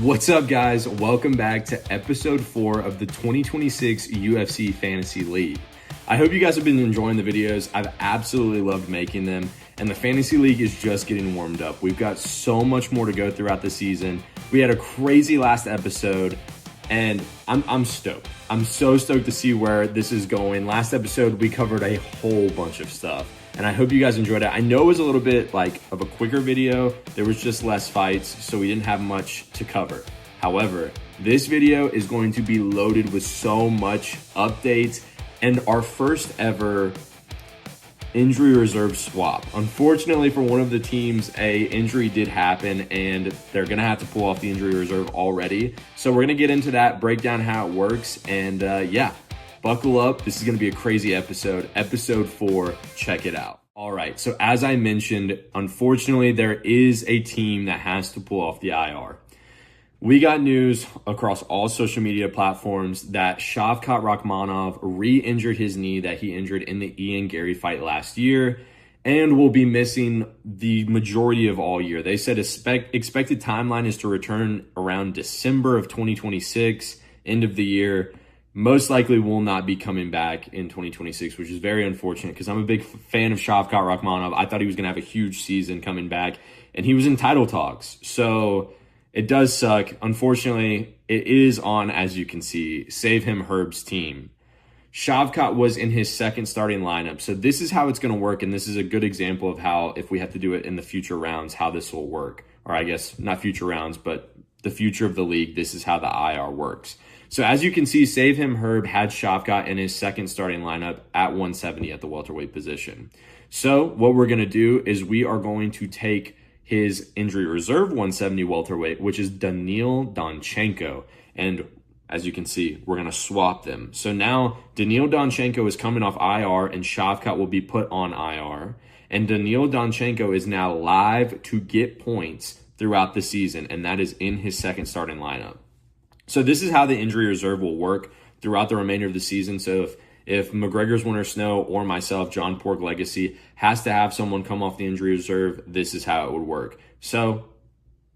What's up, guys? Welcome back to episode 4 of the 2026 UFC Fantasy League. I hope you guys have been enjoying the videos. I've absolutely loved making them, and the Fantasy League is just getting warmed up. We've got so much more to go throughout the season. We had a crazy last episode, and I'm stoked. I'm so stoked to see where this is going. Last episode, we covered a whole bunch of stuff, and I hope you guys enjoyed it. I know it was a little bit like of a quicker video. There was just less fights, so we didn't have much to cover. However, this video is going to be loaded with so much updates and our first ever injury reserve swap. Unfortunately for one of the teams, a injury did happen and they're gonna have to pull off the injury reserve already. So we're gonna get into that, break down how it works, and yeah, buckle up. This is gonna be a crazy episode. Episode 4, check it out. All right, so as I mentioned, unfortunately there is a team that has to pull off the IR. We got news across all social media platforms that Shavkat Rakhmonov re-injured his knee that he injured in the Ian Gary fight last year and will be missing the majority of all year. They said expected timeline is to return around December of 2026, end of the year. Most likely will not be coming back in 2026, which is very unfortunate because I'm a big fan of Shavkat Rakhmonov. I thought he was going to have a huge season coming back, and he was in title talks. So it does suck. Unfortunately, it is on, as you can see, Save Him Herb's team. Shavkat was in his second starting lineup. So this is how it's going to work, and this is a good example of how, if we have to do it in the future rounds, how this will work. Or I guess not future rounds, but the future of the league, this is how the IR works. So as you can see, Save Him Herb had Shavkat in his second starting lineup at 170 at the welterweight position. So what we're going to do is we are going to take his injury reserve 170 welterweight, which is Daniil Danchenko. And as you can see, we're going to swap them. So now Daniil Danchenko is coming off IR and Shavkat will be put on IR. And Daniil Danchenko is now live to get points throughout the season, and that is in his second starting lineup. So this is how the injury reserve will work throughout the remainder of the season. So if McGregor's Winter Snow or myself, John Pork Legacy, has to have someone come off the injury reserve, this is how it would work. So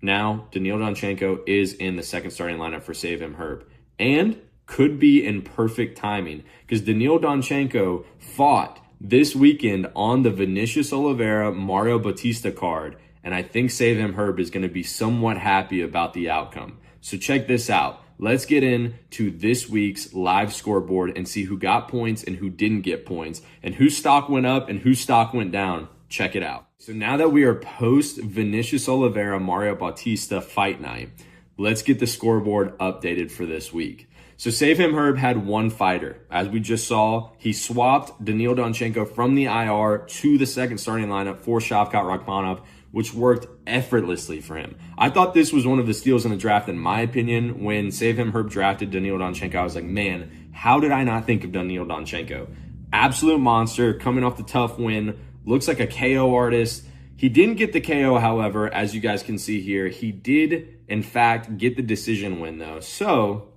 now Daniil Danchenko is in the second starting lineup for Save Him Herb, and could be in perfect timing because Daniil Danchenko fought this weekend on the Vinicius Oliveira Mario Bautista card, and I think Save Him Herb is going to be somewhat happy about the outcome. So check this out. Let's get into this week's live scoreboard and see who got points and who didn't get points and whose stock went up and whose stock went down. Check it out. So now that we are post Vinicius Oliveira Mario Bautista fight night, let's get the scoreboard updated for this week. So Save Him Herb had one fighter. As we just saw, he swapped Daniil Danchenko from the IR to the second starting lineup for Shavkat Rakhmonov, which worked effortlessly for him. I thought this was one of the steals in the draft, in my opinion. When Save Him Herb drafted Daniil Danchenko, I was like, man, how did I not think of Daniil Danchenko? Absolute monster, coming off the tough win, looks like a KO artist. He didn't get the KO, however, as you guys can see here. He did, in fact, get the decision win, though. So,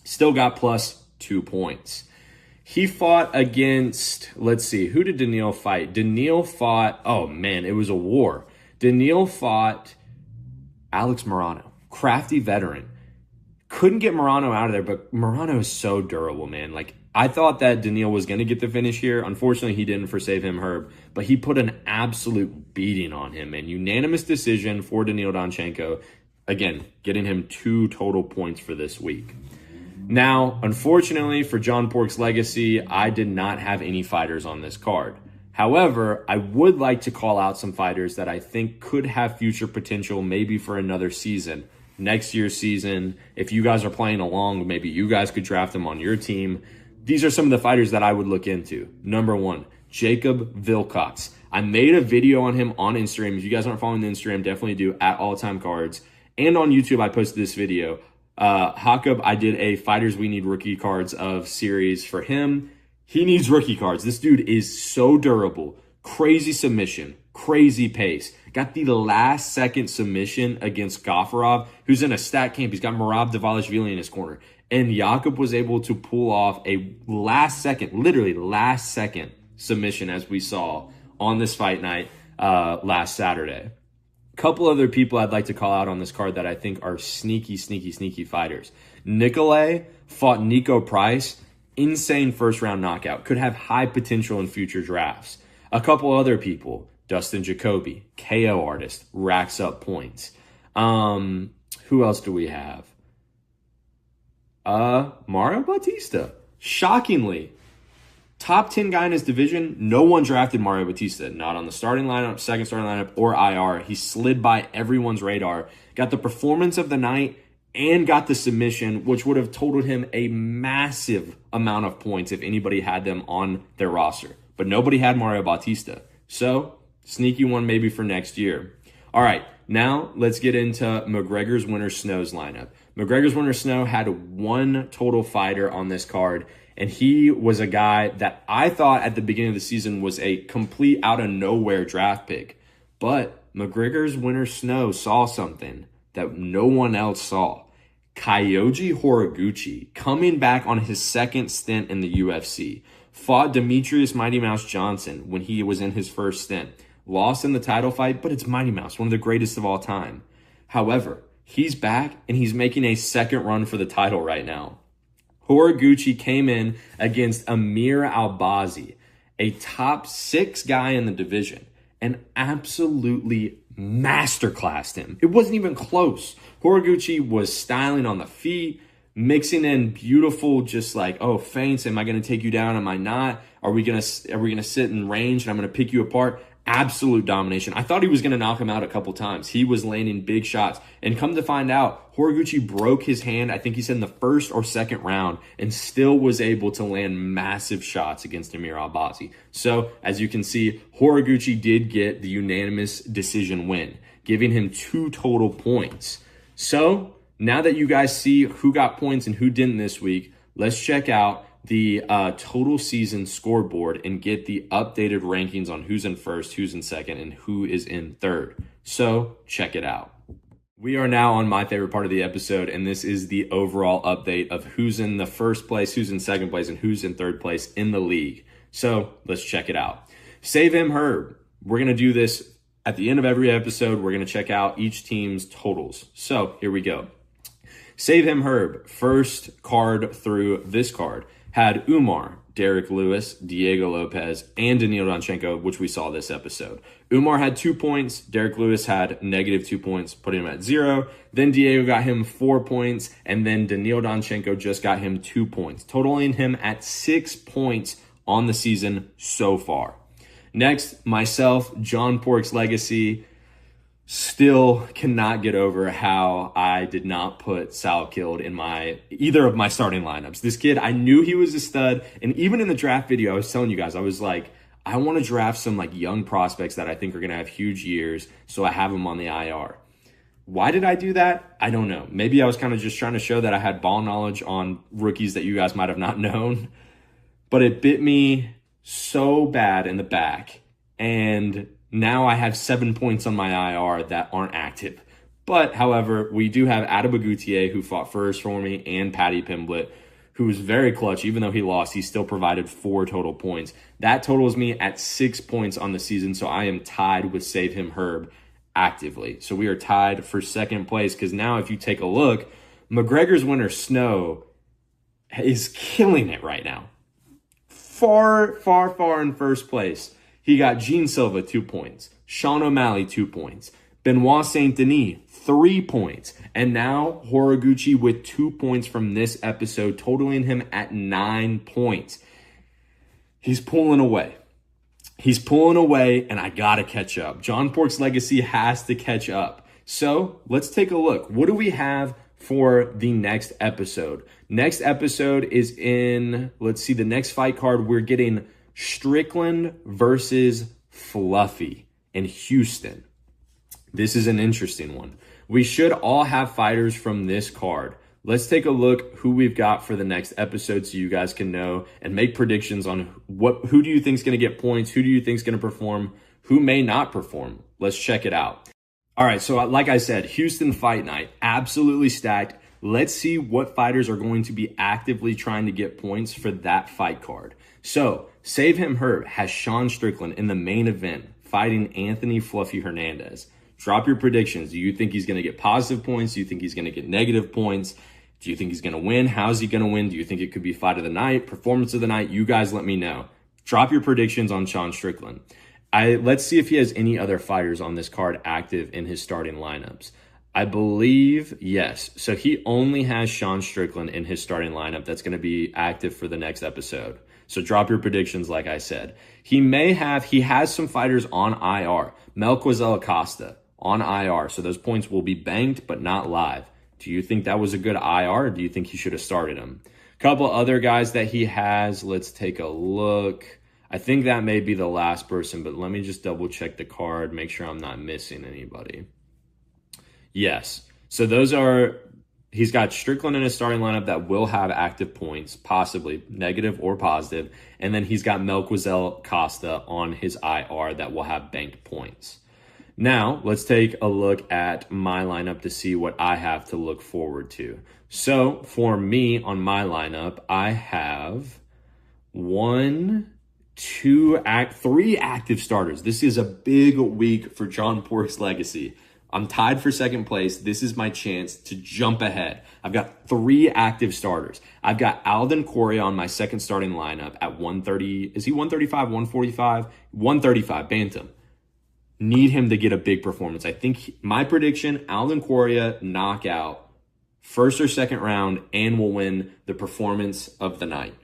still got plus 2 points. He fought against, let's see, who did Daniil fight? Daniil fought, oh man, it was a war. Daniil fought Alex Morano, crafty veteran. Couldn't get Morano out of there, but Morano is so durable, man. Like, I thought that Daniil was going to get the finish here. Unfortunately, he didn't for Save Him Herb, but he put an absolute beating on him, man. Unanimous decision for Daniil Danchenko. Again, getting him 2 total points for this week. Now, unfortunately for John Pork's Legacy, I did not have any fighters on this card. However, I would like to call out some fighters that I think could have future potential, maybe for another season. Next year's season, if you guys are playing along, maybe you guys could draft them on your team. These are some of the fighters that I would look into. Number 1, Jacob Wilcox. I made a video on him on Instagram. If you guys aren't following the Instagram, definitely do, at All Time Cards. And on YouTube, I posted this video. Jacob, I did a Fighters We Need Rookie Cards of series for him. He needs rookie cards. This dude is so durable. Crazy submission. Crazy pace. Got the last second submission against Gaffarov, who's in a stat camp. He's got Merab Dvalishvili in his corner. And Jakob was able to pull off a last second, literally last second submission, as we saw on this fight night last Saturday. Couple other people I'd like to call out on this card that I think are sneaky fighters. Nicolay fought Nico Price. Insane first-round knockout. Could have high potential in future drafts. A couple other people. Dustin Jacoby, KO artist, racks up points. Who else do we have? Mario Bautista. Shockingly, top 10 guy in his division, no one drafted Mario Bautista. Not on the starting lineup, second starting lineup, or IR. He slid by everyone's radar. Got the performance of the night and got the submission, which would have totaled him a massive amount of points if anybody had them on their roster. But nobody had Mario Bautista. So, sneaky one maybe for next year. All right, now let's get into McGregor's Winter Snow's lineup. McGregor's Winter Snow had one total fighter on this card, and he was a guy that I thought at the beginning of the season was a complete out-of-nowhere draft pick. But McGregor's Winter Snow saw something that no one else saw. Kyoji Horiguchi, coming back on his second stint in the UFC, fought Demetrius Mighty Mouse Johnson when he was in his first stint. Lost in the title fight, but it's Mighty Mouse, one of the greatest of all time. However, he's back and he's making a second run for the title right now. Horiguchi came in against Amir Albazi, a top 6 guy in the division, and absolutely masterclassed him. It wasn't even close. Horiguchi was styling on the feet, mixing in beautiful, just like, oh, feints. Am I going to take you down? Am I not? Are we going to sit in range and I'm going to pick you apart? Absolute domination. I thought he was going to knock him out a couple times. He was landing big shots. And come to find out, Horiguchi broke his hand, I think he said in the first or second round, and still was able to land massive shots against Amir Albazi. So, as you can see, Horiguchi did get the unanimous decision win, giving him 2 total points. So, now that you guys see who got points and who didn't this week, let's check out the total season scoreboard and get the updated rankings on who's in first, who's in second, and who is in third. So check it out. We are now on my favorite part of the episode, and this is the overall update of who's in the first place, who's in second place, and who's in third place in the league. So let's check it out. Save him Herb. We're going to do this at the end of every episode. We're going to check out each team's totals. So here we go. Save him Herb, first card through this card, had Umar, Derek Lewis, Diego Lopez, and Daniil Danchenko, which we saw this episode. Umar had 2 points. Derek Lewis had -2 points, putting him at 0. Then Diego got him 4 points, and then Daniil Danchenko just got him 2 points, totaling him at 6 points on the season so far. Next, myself, John Pork's Legacy. Still cannot get over how I did not put Sal Killed in either of my starting lineups. This kid, I knew he was a stud. And even in the draft video, I was telling you guys, I was like, I want to draft some like young prospects that I think are going to have huge years. So I have them on the IR. Why did I do that? I don't know. Maybe I was kind of just trying to show that I had ball knowledge on rookies that you guys might have not known. But it bit me so bad in the back. And now I have 7 points on my IR that aren't active. But, however, we do have Adebagutier, who fought first for me, and Paddy Pimblett, who was very clutch. Even though he lost, he still provided 4 total points. That totals me at 6 points on the season, so I am tied with Save Him Herb actively. So we are tied for second place, because now if you take a look, McGregor's Winter Snow is killing it right now. Far in first place. He got Gene Silva 2 points, Sean O'Malley 2 points, Benoit Saint Denis 3 points, and now Horiguchi with 2 points from this episode, totaling him at 9 points. He's pulling away. And I gotta catch up. John Pork's Legacy has to catch up. So let's take a look. What do we have for the next episode? Next episode is in, let's see, the next fight card. We're getting Strickland versus Fluffy in Houston. This is an interesting one. We should all have fighters from this card. Let's take a look who we've got for the next episode so you guys can know and make predictions on who do you think is going to get points, who do you think is going to perform, who may not perform. Let's check it out. All right, so like I said, Houston Fight Night, absolutely stacked. Let's see what fighters are going to be actively trying to get points for that fight card. So, Save Him Herb has Sean Strickland in the main event fighting Anthony Fluffy Hernandez. Drop your predictions. Do you think he's going to get positive points? Do you think he's going to get negative points? Do you think he's going to win? How's he going to win? Do you think it could be fight of the night, performance of the night? You guys let me know. Drop your predictions on Sean Strickland. Let's see if he has any other fighters on this card active in his starting lineups. I believe, yes. So he only has Sean Strickland in his starting lineup that's going to be active for the next episode. So drop your predictions like I said. He has some fighters on IR. Melquizael Acosta on IR. So those points will be banked but not live. Do you think that was a good IR, or do you think he should have started him? A couple other guys that he has. Let's take a look. I think that may be the last person, but let me just double check the card, make sure I'm not missing anybody. Yes. So he's got Strickland in his starting lineup that will have active points, possibly negative or positive. And then he's got Melquizael Acosta on his IR that will have banked points. Now, let's take a look at my lineup to see what I have to look forward to. So for me on my lineup, I have 3 active starters. This is a big week for John Pork's legacy. I'm tied for second place. This is my chance to jump ahead. I've got 3 active starters. I've got Alden Correa on my second starting lineup at 130. Is he 135, 145? 135, bantam. Need him to get a big performance. I think my prediction, Alden Correa knockout, first or second round, and will win the performance of the night.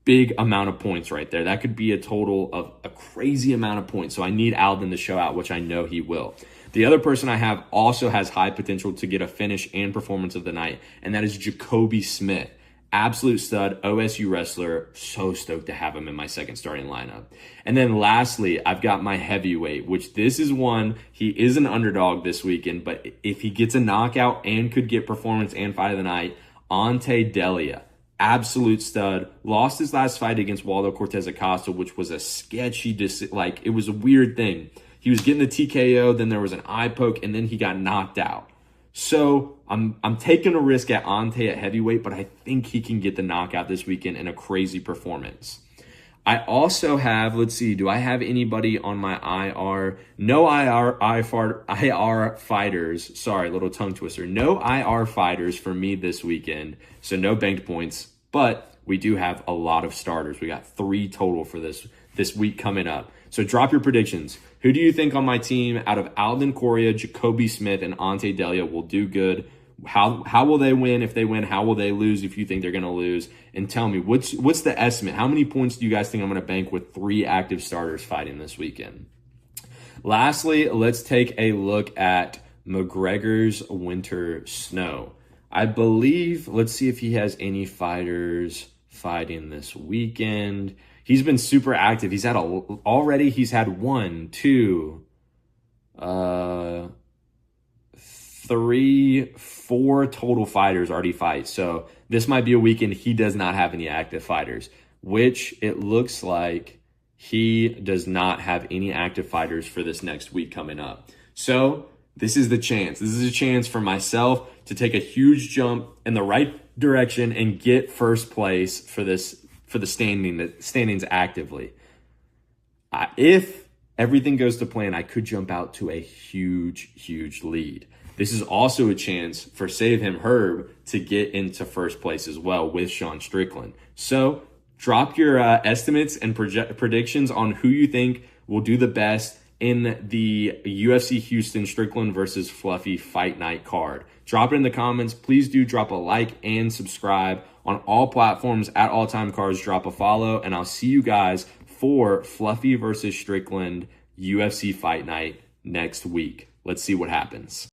Big amount of points right there. That could be a total of a crazy amount of points. So I need Alden to show out, which I know he will. The other person I have also has high potential to get a finish and performance of the night, and that is Jacoby Smith. Absolute stud, OSU wrestler. So stoked to have him in my second starting lineup. And then lastly, I've got my heavyweight, which this is one, he is an underdog this weekend, but if he gets a knockout and could get performance and fight of the night, Ante Delia. Absolute stud. Lost his last fight against Waldo Cortez Acosta, which was a sketchy, it was a weird thing. He was getting the TKO, then there was an eye poke, and then he got knocked out. So I'm taking a risk at Ante at heavyweight, but I think he can get the knockout this weekend in a crazy performance. I also have, let's see, do I have anybody on my IR? No IR fighters. Sorry, little tongue twister. No IR fighters for me this weekend, so no banked points, but we do have a lot of starters. We got 3 total for this week coming up. So drop your predictions. Who do you think on my team out of Alden Correa, Jacoby Smith, and Ante Delia will do good? How will they win? If they win, how will they lose if you think they're going to lose? And tell me, what's the estimate? How many points do you guys think I'm going to bank with 3 active starters fighting this weekend? Lastly, let's take a look at McGregor's winter snow. I believe, let's see if he has any fighters fighting this weekend. He's been super active. He's had 4 total fighters already fight. So this might be a weekend he does not have any active fighters, which it looks like he does not have any active fighters for this next week coming up. So this is the chance. This is a chance for myself to take a huge jump in the right direction and get first place for the standings actively. If everything goes to plan, I could jump out to a huge lead. This is also a chance for Save Him Herb to get into first place as well with Sean Strickland. So drop your estimates and predictions on who you think will do the best in the UFC Houston Strickland versus Fluffy Fight Night card. Drop it in the comments. Please do drop a like and subscribe on all platforms at All Time Cards. Drop a follow, and I'll see you guys for Fluffy versus Strickland UFC Fight Night next week. Let's see what happens.